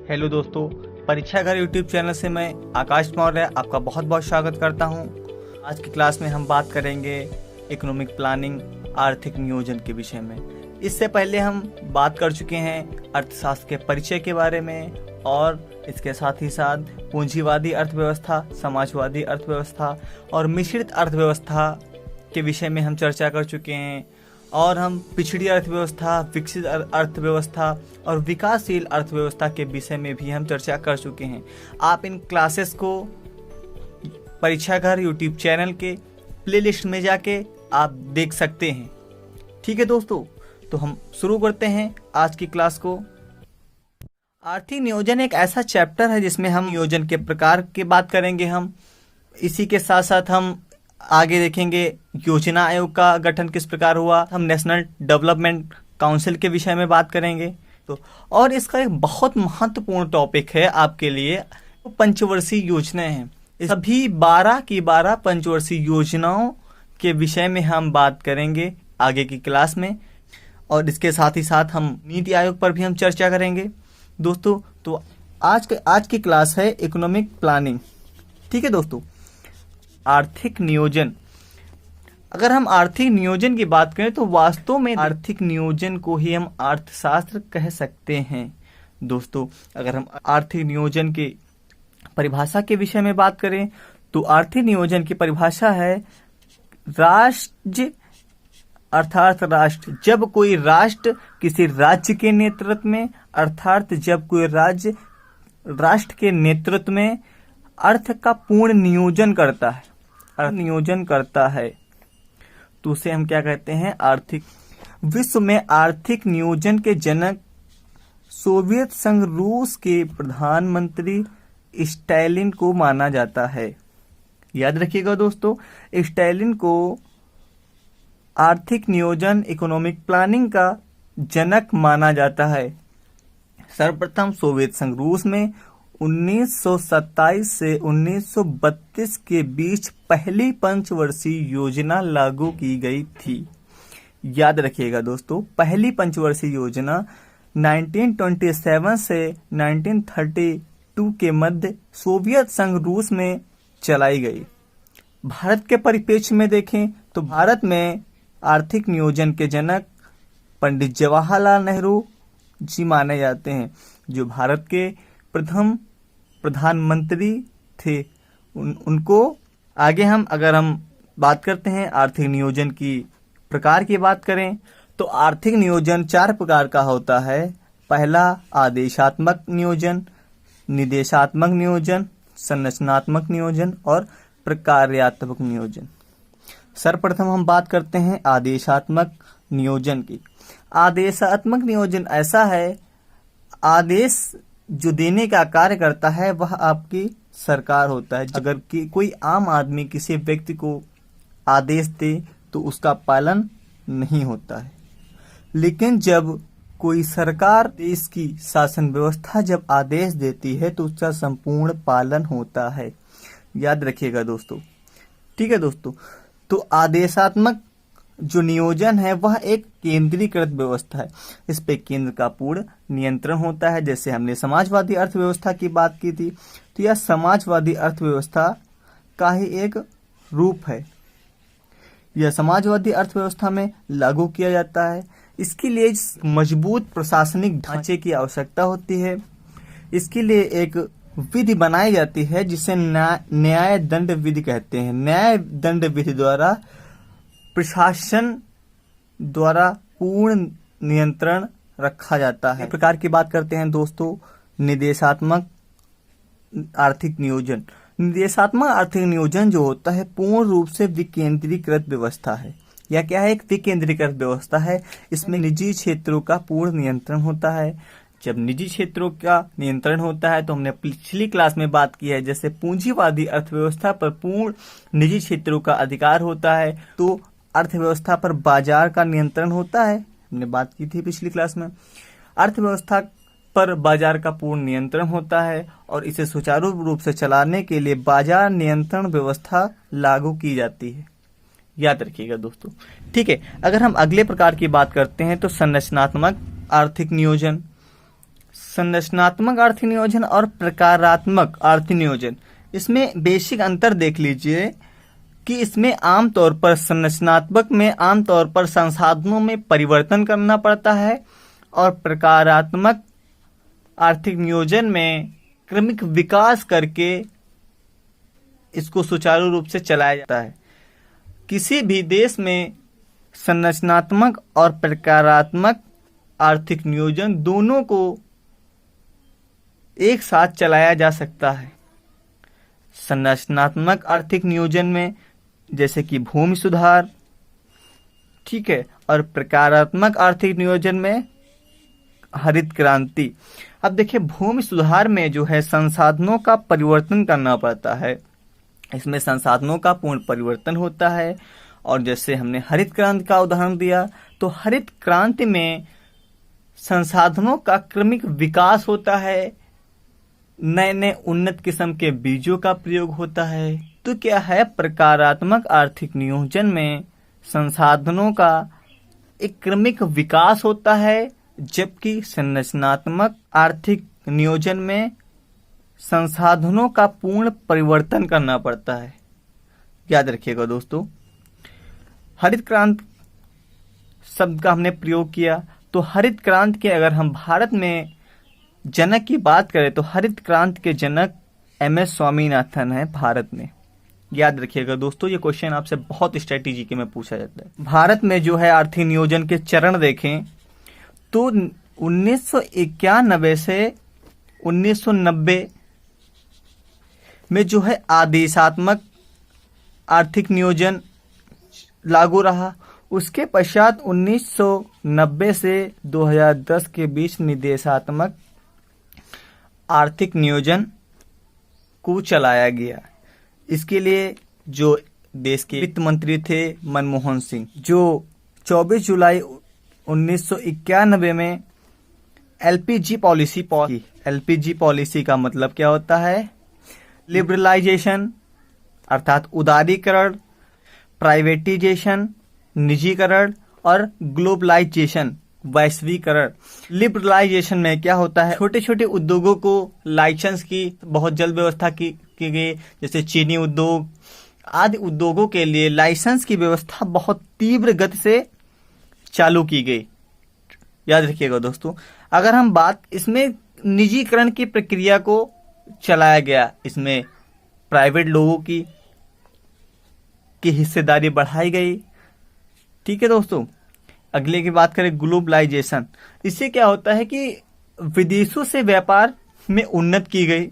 Hello दोस्तों, परीक्षा घर यूट्यूब चैनल से मैं आकाश मौर्य आपका बहुत बहुत स्वागत करता हूं। आज की क्लास में हम बात करेंगे इकोनॉमिक प्लानिंग, आर्थिक नियोजन के विषय में। इससे पहले हम बात कर चुके हैं अर्थशास्त्र के परिचय के बारे में और इसके साथ ही साथ पूंजीवादी अर्थव्यवस्था, समाजवादी अर्थव्यवस्था और मिश्रित अर्थव्यवस्था के विषय में हम चर्चा कर चुके हैं। और हम पिछड़ी अर्थव्यवस्था, विकसित अर्थव्यवस्था और विकासशील अर्थव्यवस्था के विषय में भी हम चर्चा कर चुके हैं। आप इन क्लासेस को परीक्षा घर यूट्यूब चैनल के प्लेलिस्ट में जाके आप देख सकते हैं। ठीक है दोस्तों, तो हम शुरू करते हैं आज की क्लास को। आर्थिक नियोजन एक ऐसा चैप्टर है जिसमें हम नियोजन के प्रकार की बात करेंगे। हम इसी के साथ साथ हम आगे देखेंगे योजना आयोग का गठन किस प्रकार हुआ। हम नेशनल डेवलपमेंट काउंसिल के विषय में बात करेंगे। तो और इसका एक बहुत महत्वपूर्ण टॉपिक है आपके लिए, पंचवर्षीय योजनाएं हैं। सभी 12 की 12 पंचवर्षीय योजनाओं के विषय में हम बात करेंगे आगे की क्लास में। और इसके साथ ही साथ हम नीति आयोग पर भी हम चर्चा करेंगे दोस्तों। तो आज की क्लास है इकोनॉमिक प्लानिंग। ठीक है दोस्तों, आर्थिक नियोजन। अगर हम आर्थिक नियोजन की बात करें तो वास्तव में आर्थिक नियोजन को ही हम अर्थशास्त्र कह सकते हैं दोस्तों। अगर हम आर्थिक नियोजन की परिभाषा के विषय में बात करें तो आर्थिक नियोजन की परिभाषा है राष्ट्र अर्थात राष्ट्र। जब कोई राष्ट्र किसी राज्य के नेतृत्व में, अर्थात जब कोई राज्य राष्ट्र के नेतृत्व में अर्थ का पूर्ण नियोजन करता है, नियोजन करता है, तो उसे हम क्या कहते हैं, आर्थिक। विश्व में आर्थिक नियोजन के जनक सोवियत संघ रूस के प्रधानमंत्री स्टालिन को माना जाता है। याद रखिएगा दोस्तों, स्टालिन को आर्थिक नियोजन, इकोनॉमिक प्लानिंग का जनक माना जाता है। सर्वप्रथम सोवियत संघ रूस में 1927 से 1932 के बीच पहली पंचवर्षीय योजना लागू की गई थी। याद रखिएगा दोस्तों, पहली पंचवर्षीय योजना 1927 से 1932 के मध्य सोवियत संघ रूस में चलाई गई। भारत के परिप्रेक्ष्य में देखें तो भारत में आर्थिक नियोजन के जनक पंडित जवाहरलाल नेहरू जी माने जाते हैं, जो भारत के प्रथम प्रधानमंत्री थे। उनको आगे अगर हम बात करते हैं आर्थिक नियोजन की प्रकार की बात करें तो आर्थिक नियोजन 4 प्रकार का होता है। पहला आदेशात्मक नियोजन, निर्देशात्मक नियोजन, संरचनात्मक नियोजन और प्रकार्यात्मक नियोजन। सर्वप्रथम हम बात करते हैं आदेशात्मक नियोजन की। आदेशात्मक नियोजन ऐसा है, आदेश जो देने का कार्य करता है वह आपकी सरकार होता है। अगर कोई आम आदमी किसी व्यक्ति को आदेश दे तो उसका पालन नहीं होता है, लेकिन जब कोई सरकार, देश की शासन व्यवस्था जब आदेश देती है तो उसका संपूर्ण पालन होता है। याद रखिएगा दोस्तों। ठीक है दोस्तों, तो आदेशात्मक जो नियोजन है वह एक केंद्रीकृत व्यवस्था है। इस पे केंद्र का पूर्ण नियंत्रण होता है। जैसे हमने समाजवादी अर्थव्यवस्था की बात की थी, तो यह समाजवादी अर्थव्यवस्था का ही एक रूप है। यह समाजवादी अर्थव्यवस्था में लागू किया जाता है। इसके लिए मजबूत प्रशासनिक ढांचे की आवश्यकता होती है। इसके लिए एक विधि बनाई जाती है जिसे न्याय दंड विधि कहते हैं। न्याय दंड विधि द्वारा प्रशासन द्वारा पूर्ण नियंत्रण रखा जाता है। इस प्रकार की बात करते हैं दोस्तों निर्देशात्मक आर्थिक नियोजन। निर्देशात्मक आर्थिक नियोजन जो होता है पूर्ण रूप से विकेंद्रीकृत व्यवस्था है। यह क्या है, एक विकेंद्रीकृत व्यवस्था है। इसमें निजी क्षेत्रों का पूर्ण नियंत्रण होता है। जब निजी क्षेत्रों का नियंत्रण होता है तो हमने पिछली क्लास में बात की है, जैसे पूंजीवादी अर्थव्यवस्था पर पूर्ण निजी क्षेत्रों का अधिकार होता है, तो अर्थव्यवस्था पर बाजार का नियंत्रण होता है। हमने बात की थी पिछली क्लास में। अर्थव्यवस्था पर बाजार का पूर्ण नियंत्रण होता है और इसे सुचारू रूप से चलाने के लिए बाजार नियंत्रण व्यवस्था लागू की जाती है। याद रखिएगा दोस्तों। ठीक है, अगर हम अगले प्रकार की बात करते हैं तो संरचनात्मक आर्थिक नियोजन। संरचनात्मक आर्थिक नियोजन और प्रकारात्मक आर्थिक नियोजन, इसमें बेसिक अंतर देख लीजिए कि इसमें आमतौर पर संरचनात्मक में आमतौर पर संसाधनों में परिवर्तन करना पड़ता है और प्रकारात्मक आर्थिक नियोजन में क्रमिक विकास करके इसको सुचारू रूप से चलाया जाता है। किसी भी देश में संरचनात्मक और प्रकारात्मक आर्थिक नियोजन दोनों को एक साथ चलाया जा सकता है। संरचनात्मक आर्थिक नियोजन में जैसे कि भूमि सुधार, ठीक है, और प्रकारात्मक आर्थिक नियोजन में हरित क्रांति। अब देखिए, भूमि सुधार में जो है संसाधनों का परिवर्तन करना पड़ता है, इसमें संसाधनों का पूर्ण परिवर्तन होता है। और जैसे हमने हरित क्रांति का उदाहरण दिया, तो हरित क्रांति में संसाधनों का क्रमिक विकास होता है, नए नए उन्नत किस्म के बीजों का प्रयोग होता है। तो क्या है, प्रकारात्मक आर्थिक नियोजन में संसाधनों का एक क्रमिक विकास होता है, जबकि संरचनात्मक आर्थिक नियोजन में संसाधनों का पूर्ण परिवर्तन करना पड़ता है। याद रखिएगा दोस्तों, हरित क्रांति शब्द का हमने प्रयोग किया, तो हरित क्रांति के अगर हम भारत में जनक की बात करें तो हरित क्रांति के जनक MS स्वामीनाथन है भारत में। याद रखिएगा दोस्तों, ये क्वेश्चन आपसे बहुत स्ट्रेटेजी में पूछा जाता है। भारत में जो है आर्थिक नियोजन के चरण देखें तो 1991 से 1990 में जो है आदेशात्मक आर्थिक नियोजन लागू रहा। उसके पश्चात 1990 से 2010 के बीच निर्देशात्मक आर्थिक नियोजन को चलाया गया। इसके लिए जो देश के वित्त मंत्री थे मनमोहन सिंह, जो 24 जुलाई 1991 में LPG पॉलिसी का मतलब क्या होता है? लिबरलाइजेशन अर्थात उदारीकरण, प्राइवेटाइजेशन निजीकरण और ग्लोबलाइजेशन वैश्वीकरण। लिबरलाइजेशन में क्या होता है, छोटे छोटे उद्योगों को लाइसेंस की बहुत जल्द व्यवस्था की गई। जैसे चीनी उद्योग आदि उद्योगों के लिए लाइसेंस की व्यवस्था बहुत तीव्र गति से चालू की गई। याद रखिएगा दोस्तों, अगर हम बात इसमें निजीकरण की प्रक्रिया को चलाया गया, इसमें प्राइवेट लोगों की हिस्सेदारी बढ़ाई गई। ठीक है दोस्तों, अगले की बात करें ग्लोबलाइजेशन। इससे क्या होता है कि विदेशों से व्यापार में उन्नति की गई।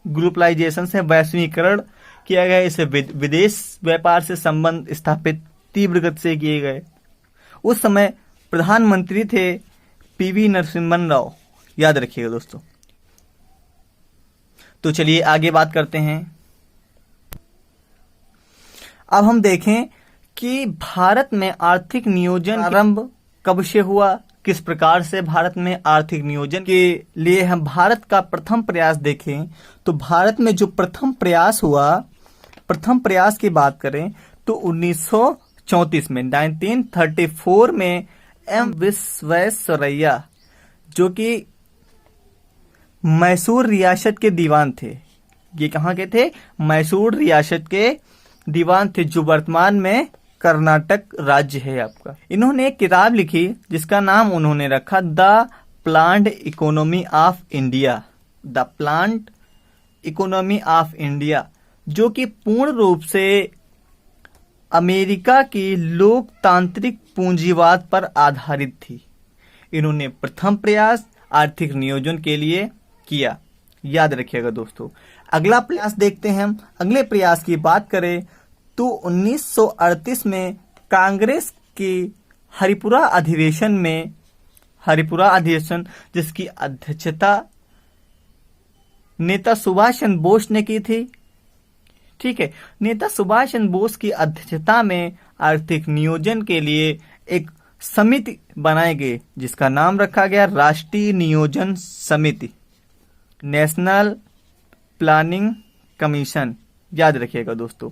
ग्लोबलाइजेशन से वैश्वीकरण किया गया, इससे विदेश व्यापार से संबंध स्थापित तीव्र गति से किए गए। उस समय प्रधानमंत्री थे PV नरसिम्हा राव। याद रखिएगा दोस्तों। तो चलिए आगे बात करते हैं। अब हम देखें कि भारत में आर्थिक नियोजन आरंभ कब से हुआ, किस प्रकार से भारत में आर्थिक नियोजन के लिए हम भारत का प्रथम प्रयास देखें तो भारत में जो प्रथम प्रयास हुआ, प्रथम प्रयास की बात करें तो 1934 में 1934 में M विश्वेश्वरैया जो कि मैसूर रियासत के दीवान थे। ये कहाँ के थे? मैसूर रियासत के दीवान थे, जो वर्तमान में कर्नाटक राज्य है आपका। इन्होंने एक किताब लिखी जिसका नाम उन्होंने रखा the planned economy of India. The planned economy of India, जो कि पूर्ण रूप से अमेरिका की लोकतांत्रिक पूंजीवाद पर आधारित थी। इन्होंने प्रथम प्रयास आर्थिक नियोजन के लिए किया। याद रखिएगा दोस्तों। अगला प्रयास देखते हैं हम। अगले प्रयास की बात करें तो 1938 में कांग्रेस की हरिपुरा अधिवेशन जिसकी अध्यक्षता नेता सुभाष चंद्र बोस ने की थी। ठीक है, नेता सुभाष चंद्र बोस की अध्यक्षता में आर्थिक नियोजन के लिए एक समिति बनाई गई जिसका नाम रखा गया राष्ट्रीय नियोजन समिति, नेशनल प्लानिंग कमीशन। याद रखिएगा दोस्तों।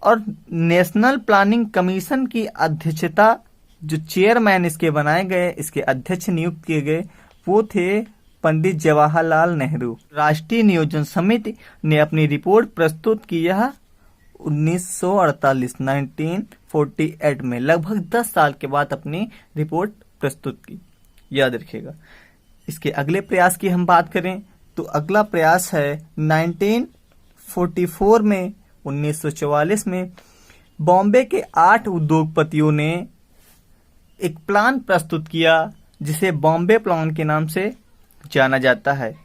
और नेशनल प्लानिंग कमीशन की अध्यक्षता जो चेयरमैन इसके बनाए गए, इसके अध्यक्ष नियुक्त किए गए, वो थे पंडित जवाहरलाल नेहरू। राष्ट्रीय नियोजन समिति ने अपनी रिपोर्ट प्रस्तुत की यह 1948 में, लगभग 10 साल के बाद अपनी रिपोर्ट प्रस्तुत की, याद रखिएगा। इसके अगले प्रयास की हम बात करें तो अगला प्रयास है 1944 में, 1944 में बॉम्बे के 8 उद्योगपतियों ने एक प्लान प्रस्तुत किया जिसे बॉम्बे प्लान के नाम से जाना जाता है।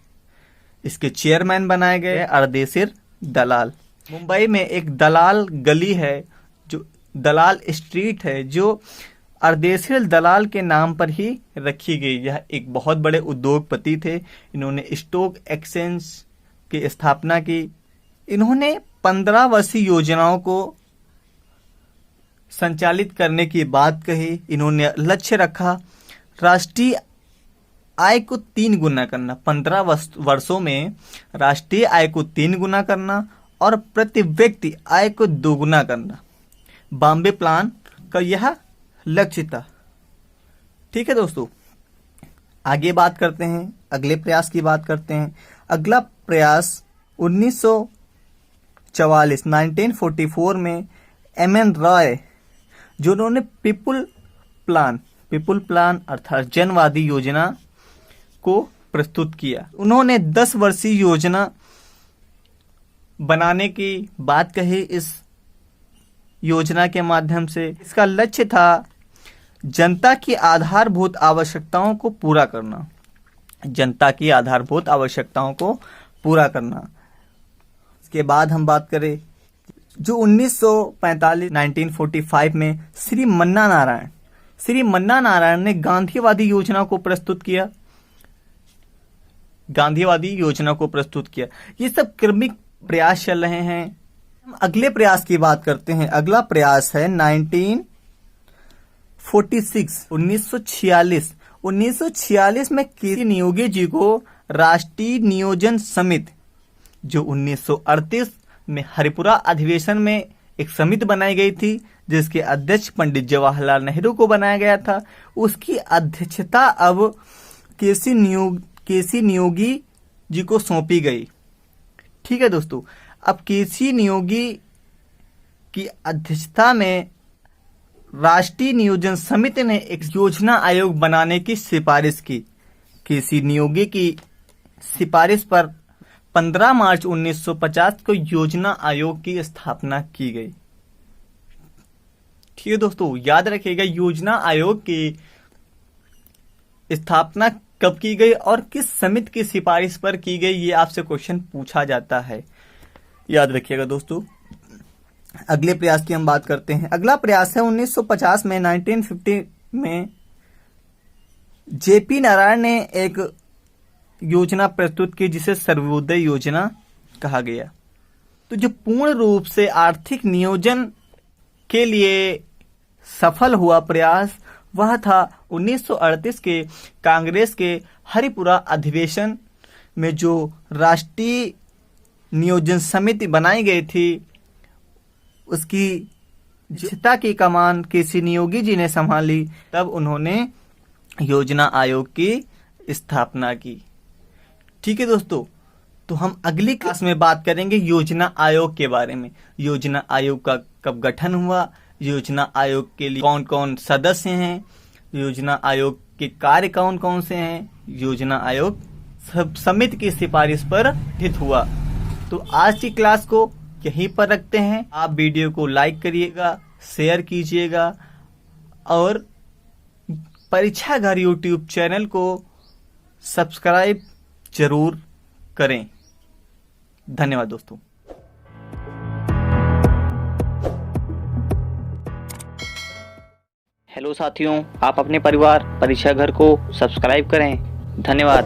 इसके चेयरमैन बनाए गए अर्देशीर दलाल। मुंबई में एक दलाल गली है, जो दलाल स्ट्रीट है, जो अर्देशीर दलाल के नाम पर ही रखी गई। यह एक बहुत बड़े उद्योगपति थे। इन्होंने स्टॉक एक्सचेंज की स्थापना की। इन्होंने 15 वर्षीय योजनाओं को संचालित करने की बात कही। इन्होंने लक्ष्य रखा राष्ट्रीय आय को 3 गुना करना, 15 वर्षों में राष्ट्रीय आय को 3 गुना करना और प्रति व्यक्ति आय को 2 गुना करना। बॉम्बे प्लान का यह लक्ष्य था। ठीक है दोस्तों, आगे बात करते हैं, अगले प्रयास की बात करते हैं। अगला प्रयास 1944 में एम.एन. रॉय, जो उन्होंने पीपुल प्लान अर्थात जनवादी योजना को प्रस्तुत किया। उन्होंने 10 वर्षीय योजना बनाने की बात कही। इस योजना के माध्यम से इसका लक्ष्य था जनता की आधारभूत आवश्यकताओं को पूरा करना। जनता की आधारभूत आवश्यकताओं को पूरा करना। इसके बाद हम बात करें जो 1945 में श्री मन्ना नारायण ने गांधीवादी योजना को प्रस्तुत किया। ये सब क्रमिक प्रयास चल रहे हैं। हम अगले प्रयास की बात करते हैं। अगला प्रयास है 1946 में केसी नियोगी जी को राष्ट्रीय नियोजन समिति, जो 1938 में हरिपुरा अधिवेशन में एक समिति बनाई गई थी, जिसके अध्यक्ष पंडित जवाहरलाल नेहरू को बनाया गया था, उसकी अध्यक्षता अब केसी नियोगी जी को सौंपी गई। ठीक है दोस्तों, अब केसी नियोगी की अध्यक्षता में राष्ट्रीय नियोजन समिति ने एक योजना आयोग बनाने की सिफारिश की। केसी नियोगी की सिफारिश पर 15 मार्च 1950 को योजना आयोग की स्थापना की गई। ठीक है दोस्तों, याद रखिएगा योजना आयोग की स्थापना कब की गई और किस समिति की सिफारिश पर की गई, ये आपसे क्वेश्चन पूछा जाता है, याद रखिएगा दोस्तों। अगले प्रयास की हम बात करते हैं। अगला प्रयास है 1950 में, 1950 में जेपी नारायण ने एक योजना प्रस्तुत की जिसे सर्वोदय योजना कहा गया। तो जो पूर्ण रूप से आर्थिक नियोजन के लिए सफल हुआ प्रयास वह था 1938 के कांग्रेस के हरिपुरा अधिवेशन में, जो राष्ट्रीय नियोजन समिति बनाई गई थी, उसकी अध्यक्षता की कमान केसी नियोगी जी ने संभाली। तब उन्होंने योजना आयोग की स्थापना की। ठीक है दोस्तों, तो हम अगली क्लास में बात करेंगे योजना आयोग के बारे में। योजना आयोग का कब गठन हुआ, योजना आयोग के लिए कौन कौन सदस्य हैं, योजना आयोग के कार्य कौन कौन से हैं, योजना आयोग सब समिति की सिफारिश पर गठित हुआ। तो आज की क्लास को यहीं पर रखते हैं। आप वीडियो को लाइक करिएगा, शेयर कीजिएगा और परीक्षा घर यूट्यूब चैनल को सब्सक्राइब जरूर करें। धन्यवाद दोस्तों। हेलो साथियों, आप अपने परिवार परीक्षा घर को सब्सक्राइब करें। धन्यवाद।